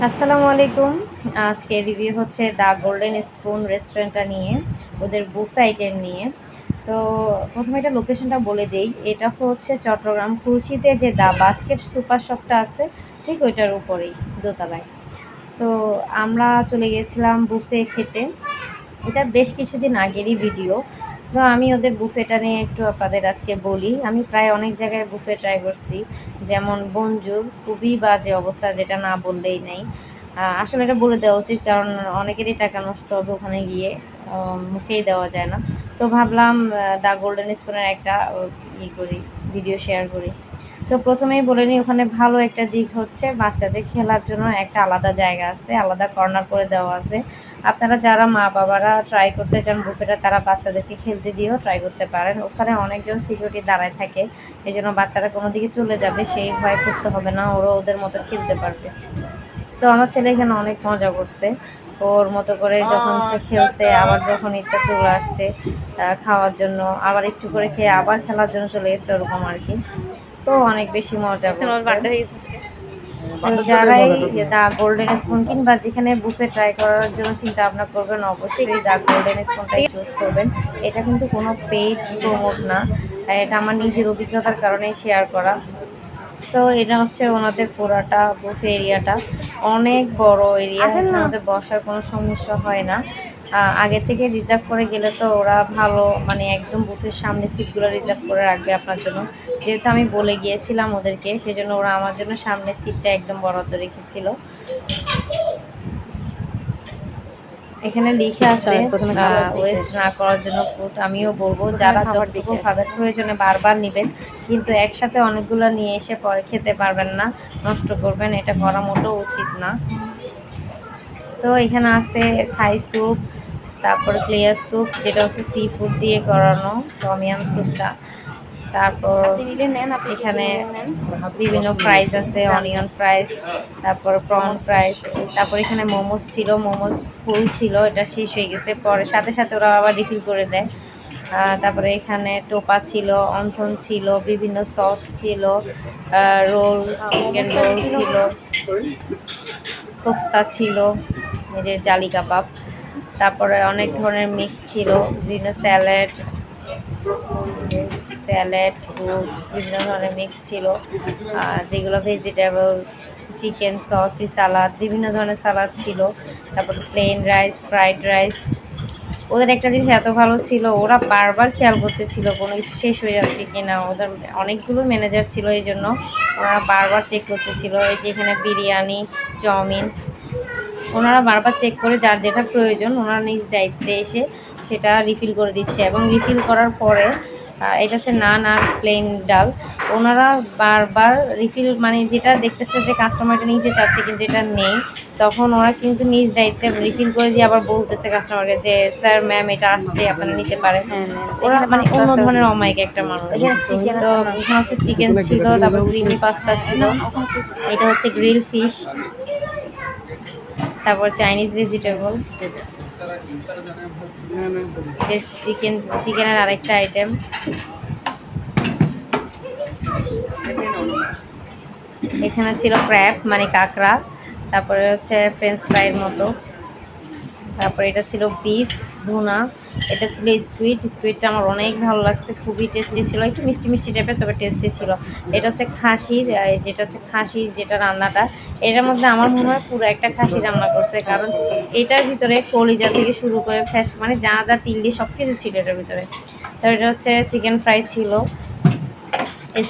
আসসালামু আলাইকুম। আজকে রিভিউ হচ্ছে দ্য গোল্ডেন স্পুন রেস্টুরেন্টটা নিয়ে, ওদের বুফে আইটেম নিয়ে। তো প্রথমে এটা লোকেশনটা বলে দেই। এটা হচ্ছে চট্টগ্রাম খুলশীতে যে দ্য বাস্কেট সুপার শপটা আছে, ঠিক ওইটার উপরেই, দোতলায়। তো আমরা চলে গিয়েছিলাম বুফে খেতে। এটা বেশ কিছুদিন আগেরই ভিডিও। তো আমি ওদের বুফেটা নিয়ে একটু আপনাদের আজকে বলি। আমি প্রায় অনেক জায়গায় বুফে ট্রাই করছি, যেমন বনজুর, খুবই বাজে অবস্থা, যেটা না বললেই নেই। আসলে এটা বলে দেওয়া উচিত, কারণ অনেকেরই টাকা নষ্ট হবে ওখানে গিয়ে, মুখেই দেওয়া যায় না। তো ভাবলাম দ্য গোল্ডেন স্পুনের একটা করি, ভিডিও শেয়ার করি। তো প্রথমেই বলে নিই, ওখানে ভালো একটা দিক হচ্ছে বাচ্চাদের খেলার জন্য একটা আলাদা জায়গা আছে, আলাদা কর্নার করে দেওয়া আছে। আপনারা যারা মা বাবারা ট্রাই করতে চান বুফেটা, তারা বাচ্চাদেরকে খেলতে দিয়েও ট্রাই করতে পারেন। ওখানে অনেকজন সিকিউরিটি দাঁড়ায় থাকে, এই জন্য বাচ্চারা কোনো দিকে চলে যাবে সেই ভয় করতে হবে না, ওরা ওদের মতো খেলতে পারবে। তো আমার ছেলে এখানে অনেক মজা করছে, ওর মতো করে যখন ইচ্ছে খেলছে, আবার যখন ইচ্ছা চলে আসছে খাওয়ার জন্য, আবার একটু করে খেয়ে আবার খেলার জন্য চলে গেছে, ওরকম আর কি। তো অনেক বেশি মজা করছে। যারাই দ্য গোল্ডেন স্পুন কিংবা যেখানে বুফে ট্রাই করার জন্য চিন্তা ভাবনা করবেন, অবশ্যই দ্য গোল্ডেন স্পুনটাই চুজ করবেন। এটা কিন্তু কোনো পেইড প্রমোট না, এটা আমার নিজের অভিজ্ঞতার কারণেই শেয়ার করা। তো এটা হচ্ছে ওনাদের পুরাটা বুফে এরিয়াটা অনেক বড় এরিয়া, আমাদের বসার কোনো সমস্যা হয় না। আগে থেকে রিজার্ভ করে গেলে তো ওরা ভালো, মানে একদম বুফের সামনে সিটগুলো রিজার্ভ করে রাখবে আপনার জন্য। যেহেতু আমি বলে গিয়েছিলাম ওদেরকে, সেজন্য ওরা আমার জন্য সামনের সিটটা একদম বরাদ্দ রেখেছিল। এখানে লিখে আছে ওয়েস্ট না করার জন্য ফুড। আমিও বলবো যারা যতটুকু খাবার প্রয়োজনে বারবার নেবেন, কিন্তু একসাথে অনেকগুলো নিয়ে এসে পরে খেতে পারবেন না, নষ্ট করবেন, এটা করা মোটেও উচিত না। তো এখানে আছে থাই স্যুপ, তারপর ক্লিয়ার স্যুপ, যেটা হচ্ছে সি ফুড দিয়ে করানো টমিয়াম স্যুপটা। তারপর এখানে বিভিন্ন ফ্রাইজ আছে, অনিয়ন ফ্রাইজ, তারপর প্রন ফ্রাইজ। তারপর এখানে মোমোস ছিল, মোমোস ফুল ছিল, এটা শেষ হয়ে গেছে, পরে সাথে সাথে ওরা আবার রিফিল করে দেয়। তারপরে এখানে টোপা ছিল, অন্থন ছিল, বিভিন্ন সস ছিল, রোল, চিকেন রোল ছিল, কোফতা ছিল, এই যে জালি কাবাব। তারপরে অনেক ধরনের মিক্স ছিল, বিভিন্ন স্যালাড, ফ্রুটস, বিভিন্ন ধরনের মিক্স ছিল, যেগুলো ভেজিটেবল, চিকেন, সসি সালাদ, বিভিন্ন ধরনের সালাদ ছিল। তারপর প্লেন রাইস, ফ্রাইড রাইস। ওদের একটা জিনিস এত ভালো ছিল, ওরা বারবার খেয়াল করতেছিল কোনো কিছু শেষ হয়ে যাচ্ছে কিনা। ওদের অনেকগুলো ম্যানেজার ছিল, এই জন্য ওরা বারবার চেক করতেছিল। এই যে এখানে বিরিয়ানি, চাউমিন, ওনারা বারবার চেক করে যার যেটা প্রয়োজন ওনারা নিজ দায়িত্বে এসে সেটা রিফিল করে দিচ্ছে। এবং রিফিল করার পরে এটা হচ্ছে নান আর প্লেন ডাল, ওনারা বারবার রিফিল, মানে যেটা দেখতেছে যে কাস্টমারটা নিতে চাচ্ছে কিন্তু এটা নেই, তখন ওরা কিন্তু নিজ দায়িত্বে রিফিল করে দিয়ে আবার বলতেছে কাস্টমারকে যে স্যার ম্যাম এটা আসছে, আপনারা নিতে পারেন। ওরা মানে অন্য ধরনের অমায়িক একটা মানুষ। তো এখানে হচ্ছে চিকেন ছিল, তারপর ক্রিমি পাস্তা ছিল, এটা হচ্ছে গ্রিল ফিশ, তারপর চাইনিজ ভেজিটেবল, চিকেনের আরেকটা আইটেম। এখানে ছিল ক্র্যাব মানে কাঁকড়া, তারপরে হচ্ছে ফ্রেঞ্চ ফ্রাইয়ের মতো, তারপরে এটা ছিল বিফ ভুনা, এটা ছিল স্কুইডটা আমার অনেক ভালো লাগছে, খুবই টেস্টি ছিল, একটু মিষ্টি মিষ্টি টাইপের, তবে টেস্টি ছিল। এটা হচ্ছে খাসির, যেটা রান্নাটা, এটার মধ্যে আমার মনে হয় পুরো একটা খাসি রান্না করছে, কারণ এটার ভিতরে কলিজা থেকে শুরু করে মানে যা যা তিল্লি সব কিছু ছিল এটার ভিতরে। তো এটা হচ্ছে চিকেন ফ্রাই ছিল,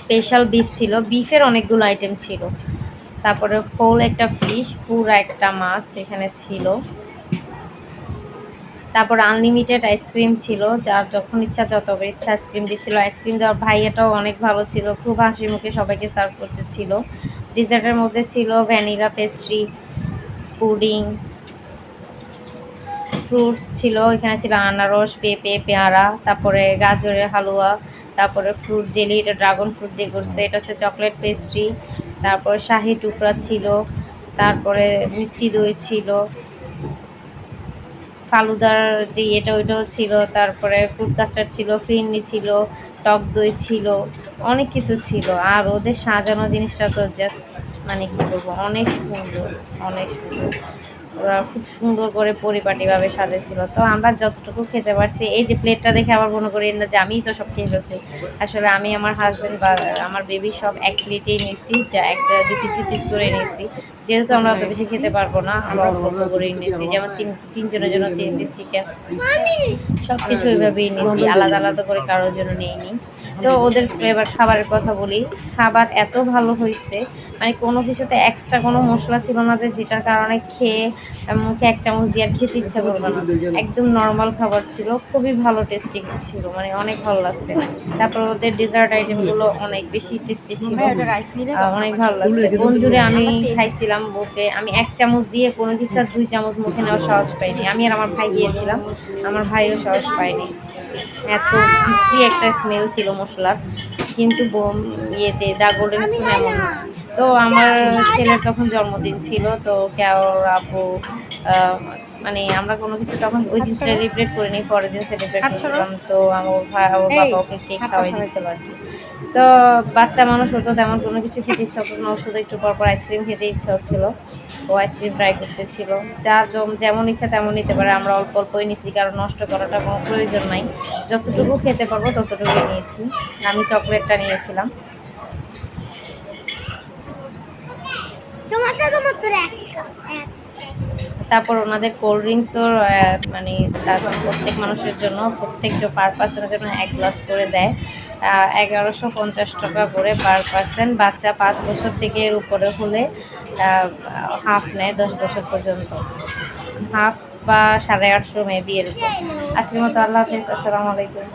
স্পেশাল বিফ ছিল, বিফের অনেকগুলো আইটেম ছিল। তারপরে হোল একটা ফিশ, পুরো একটা মাছ এখানে ছিল। তারপর আনলিমিটেড আইসক্রিম ছিল, যার যখন ইচ্ছা যতবার ইচ্ছা আইসক্রিম দিচ্ছিল। আইসক্রিম দেওয়ার ভাইয়াটাও অনেক ভালো ছিল, খুব হাসি মুখে সবাইকে সার্ভ করতেছিল। ডিজার্টের মধ্যে ছিল ভ্যানিলা পেস্ট্রি, পুডিং, ফ্রুটস ছিল, এখানে ছিল আনারস, পেঁপে, পেয়ারা, তারপরে গাজরের হালুয়া, তারপরে ফ্রুট জেলি, এটা ড্রাগন ফ্রুট দিয়ে করছে, এটা হচ্ছে চকলেট পেস্ট্রি, তারপর শাহি টুকরা ছিল, তারপরে মিষ্টি দই ছিল, ফালুদার যে ওইটাও ছিল, তারপরে ফ্রুট কাস্টার্ড ছিল, ফিরনি ছিল, টক দই ছিল, অনেক কিছু ছিল। আর ওদের সাজানো জিনিসটা তো জাস্ট মানে কী বলবো, অনেক সুন্দর, অনেক সুন্দর। ওরা খুব সুন্দর করে পরিপাটিভাবে সাজেছিল। তো আমরা যতটুকু খেতে পারছি, এই যে প্লেটটা দেখে আবার মনে করি না যে আমিই তো সব খেয়ে ফেলছি। আসলে আমি, আমার হাজব্যান্ড বা আমার বেবি সব এক প্লেটেই নিয়েছি, যা একটা দু পিস করে নিয়েছি। যেহেতু আমরা অত বেশি খেতে পারবো না, আমরা অল্প অল্প করেই নিয়েছি। যেমন তিনজনের জন্য 3 পিস চিকেন, সব কিছু ওইভাবেই নিয়েছি, আলাদা আলাদা করে কারোর জন্য নিইনি। তো ওদের ফ্লেভার খাবারের কথা বলি, খাবার এত ভালো হয়েছে, মানে কোনো কিছুতে এক্সট্রা কোনো মশলা ছিল না যে যেটার কারণে খেয়ে মুখে 1 চামচ দিয়ে আর খেতে ইচ্ছা করবে না। একদম নর্মাল খাবার ছিল, খুবই ভালো টেস্টি ছিল, মানে অনেক ভালো লাগছে। তারপর ওদের ডেজার্ট আইটেমগুলো অনেক বেশি টেস্টি ছিল, অনেক ভালো লাগছে। বনজুড়ে আমি খাইছিলাম বুফে, আমি 1 চামচ দিয়ে কোনো কিছু আর 2 চামচ মুখে নেওয়ার সাহস পাইনি। আমি আর আমার ভাই গিয়েছিলাম, আমার ভাইও সাহস পায়নি। এত বিশ্রী একটা স্মেল ছিল মশলার, কিন্তু ইয়েতে দ্য গোল্ডেন স্পুন এমন না। তো আমার ছেলের তখন জন্মদিন ছিল, তো ওর আব্বু মানে আমরা কোনো কিছু তখন ওই দিন সেলিব্রেট করিনি, পরের দিন সেলিব্রেট করছিলাম। তো ওর বাবা ওকে কেক খাওয়াই দিচ্ছিল আর কি। তো বাচ্চা মানুষ, ওর তো তেমন কোনো কিছু খেতে ইচ্ছা হতো না, ওর শুধু একটু পর আইসক্রিম খেতে ইচ্ছা হচ্ছিলো। ও আইসক্রিম ট্রাই করতেছিল। যা যেমন ইচ্ছা তেমন নিতে পারে, আমরা অল্প অল্পই নিছি, কারণ নষ্ট করাটা কোনো প্রয়োজন নাই। যতটুকু খেতে পারবো ততটুকুই নিয়েছি। আমি চকলেটটা নিয়েছিলাম। তারপর ওনাদের কোল্ড ড্রিঙ্কসও মানে প্রত্যেক মানুষের জন্য, প্রত্যেক পার পার্সনের জন্য 1 গ্লাস করে দেয়। 1150 টাকা করে পার পার্সন। বাচ্চা 5 বছর থেকে এর উপরে হলে হাফ নেয়, 10 বছর পর্যন্ত হাফ বা 850 মেবি এরকম। আজকের মতো আল্লাহ হাফেজ, আসসালামু আলাইকুম।